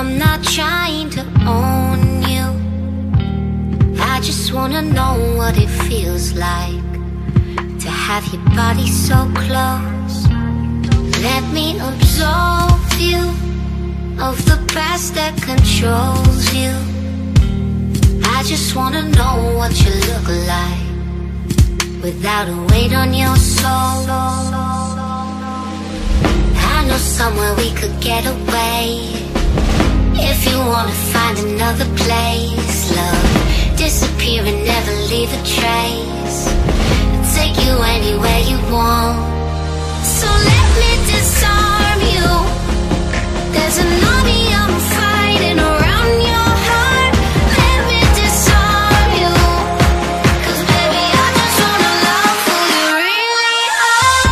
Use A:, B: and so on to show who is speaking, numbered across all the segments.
A: I'm not trying to own you. I just wanna know what it feels like to have your body so close. Let me absolve you of the past that controls you. I just wanna know what you look like without a weight on your soul. I know somewhere we could get away. If you wanna find another place, love, disappear and never leave a trace. I'll take you anywhere you want. So let me disarm you. There's an army I'm fighting around your heart. Let me disarm you. 'Cause baby, I just wanna love who you really are.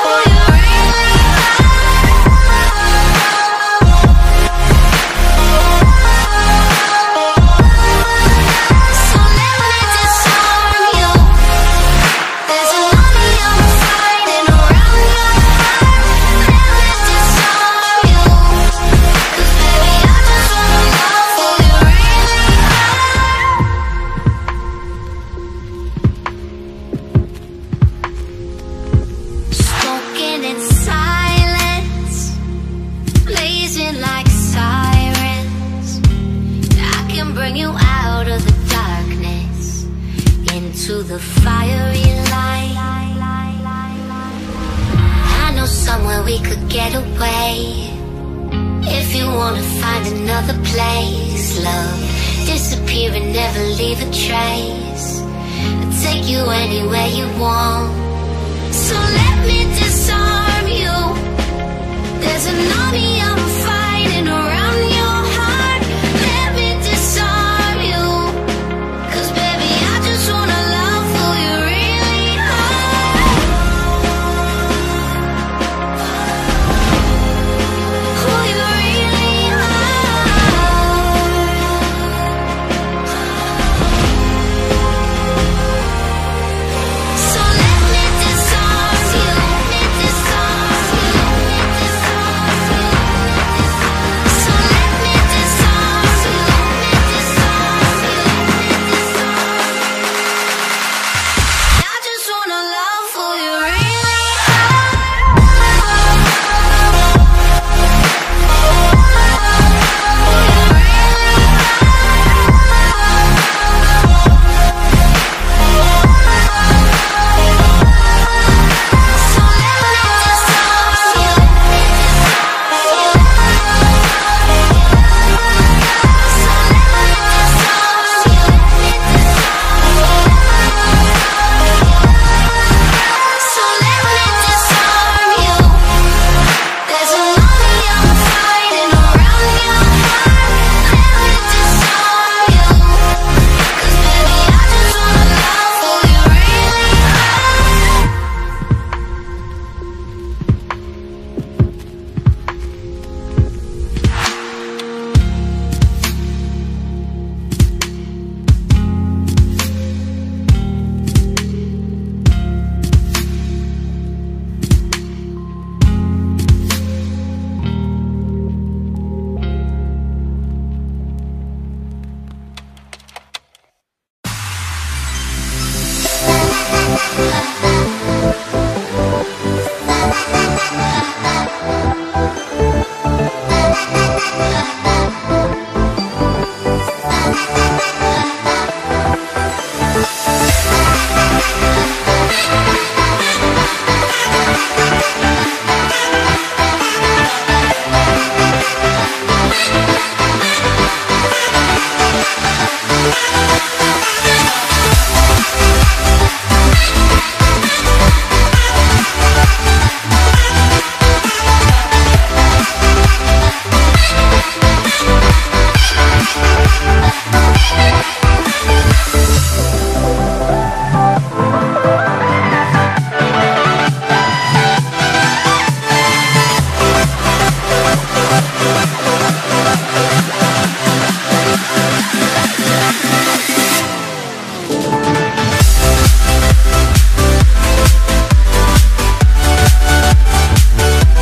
A: Who you really are. So let me disarm you. There's an army I'm fighting around your heart. Let me disarm you. 'Cause baby, I just wanna love who you really are. Spoken in silence, blazing like sirens. I can bring you out of the darkness into the fiery light. I know somewhere we could get away. If you wanna find another place, love, disappear and never leave a trace. I'll take you anywhere you want. So let me disarm you. There's an army I'm